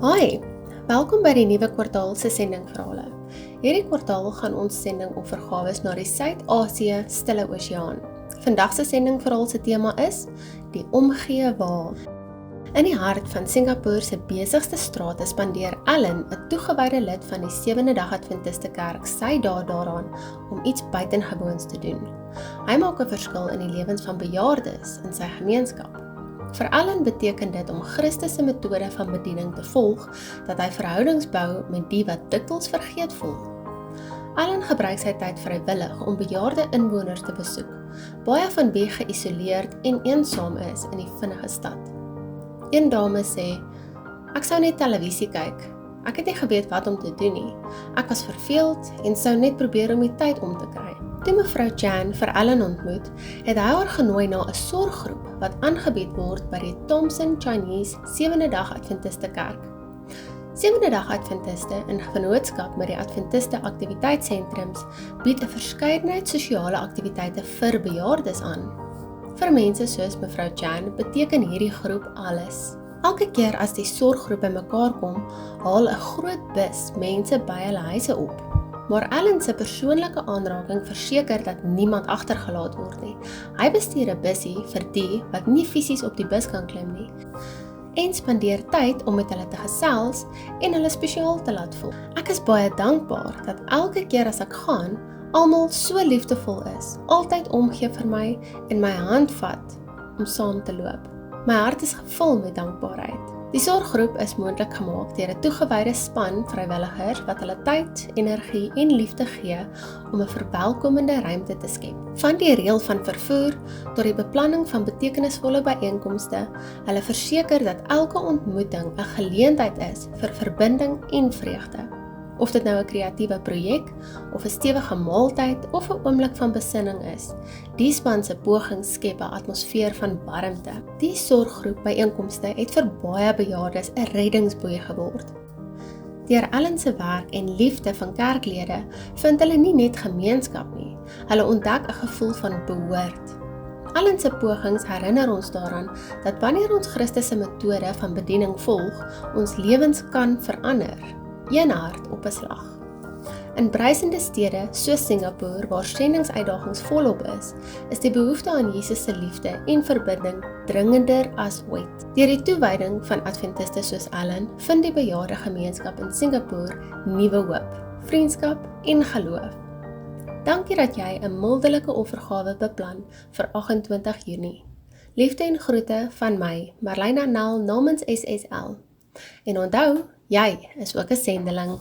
Hi, welkom by die nuwe kwartaal se sendingverhale. Hierdie kwartaal gaan ons sending op vergawes na die Suid-Asië Stille Oseaan. Vandag se sendingverhaal se tema is die omgee wa. In die hart van Singapore se besigste strate spandeer Alan, 'n toegewyde lid van die Sewende Dag Adventiste Kerk, sy dae daaraan om iets buitengewoons te doen. Hy maak 'n verskil in die lewens van bejaardes in sy gemeenskap. Vir Alan beteken dit om Christus se metode van bediening te volg, dat hy verhoudings bou met die wat dikwels vergeet voel. Alan gebruik sy tyd vrywillig om bejaarde inwoners te besoek, baie van wie geïsoleerd en eensaam is in die vinnige stad. Een dame sê, ek sou net televisie kyk. Ek het nie geweet wat om te doen nie. Ek was verveeld en sou net probeer om die tyd om te kry. Toe mevrou Chan vir Alan ontmoet, het hy haar genooi na 'n sorggroep wat aangebied word by die Thompson Chinese Sewende Dag Adventiste Kerk. Sewende Dag Adventiste in vennootskap met die Adventiste aktiwiteitssentrums bied 'n verskeidenheid sosiale aktiwiteite vir bejaardes aan. Vir mense soos mevrou Chan beteken hierdie groep alles. Elke keer as die sorggroep bymekaar kom, haal 'n groot bus mense by hulle huise op. Maar Alan se persoonlike aanraking verseker dat niemand agtergelaat word nie. Hy bestuur 'n busie vir die wat nie fisies op die bus kan klim nie en spandeer tyd om met hulle te gesels en hulle spesiaal te laat voel. Ek is baie dankbaar dat elke keer as ek gaan, almal so liefdevol is, altyd omgee vir my en my hand vat om saam te loop. My hart is gevul met dankbaarheid. Die sorggroep is moontlik gemaak deur 'n toegewyde span vrywilligers wat hulle tyd, energie en liefde gee om 'n verwelkomende ruimte te skep. Van die reël van vervoer tot die beplanning van betekenisvolle byeenkomste, hulle verseker dat elke ontmoeting 'n geleentheid is vir verbinding en vreugde. Of dit nou 'n kreatiewe projek, of 'n stewige maaltyd, of 'n oomblik van besinning is, die span se pogings skep 'n atmosfeer van warmte. Die sorggroep byeenkomste het vir baie bejaardes 'n reddingsboei geword. Deur Alan se werk en liefde van kerklede, vind hulle nie net gemeenskap nie, hulle ontdek 'n gevoel van behoort. Alan se pogings herinner ons daaraan dat wanneer ons Christus se metode van bediening volg, ons lewens kan verander. Een hart op 'n slag. In bruisende stede soos Singapore, waar sendingsuitdagings volop is die behoefte aan Jesus se liefde en verbinding dringender as ooit. Deur die toewyding van Adventiste soos Alan, vind die bejaarde gemeenskap in Singapore nuwe hoop, vriendskap en geloof. Dankie dat jy 'n mildelike offergawe beplan vir 28 Junie. Liefde en groete van my, Marlena Nel namens SSL. En onthou, jy is ook 'n sendeling.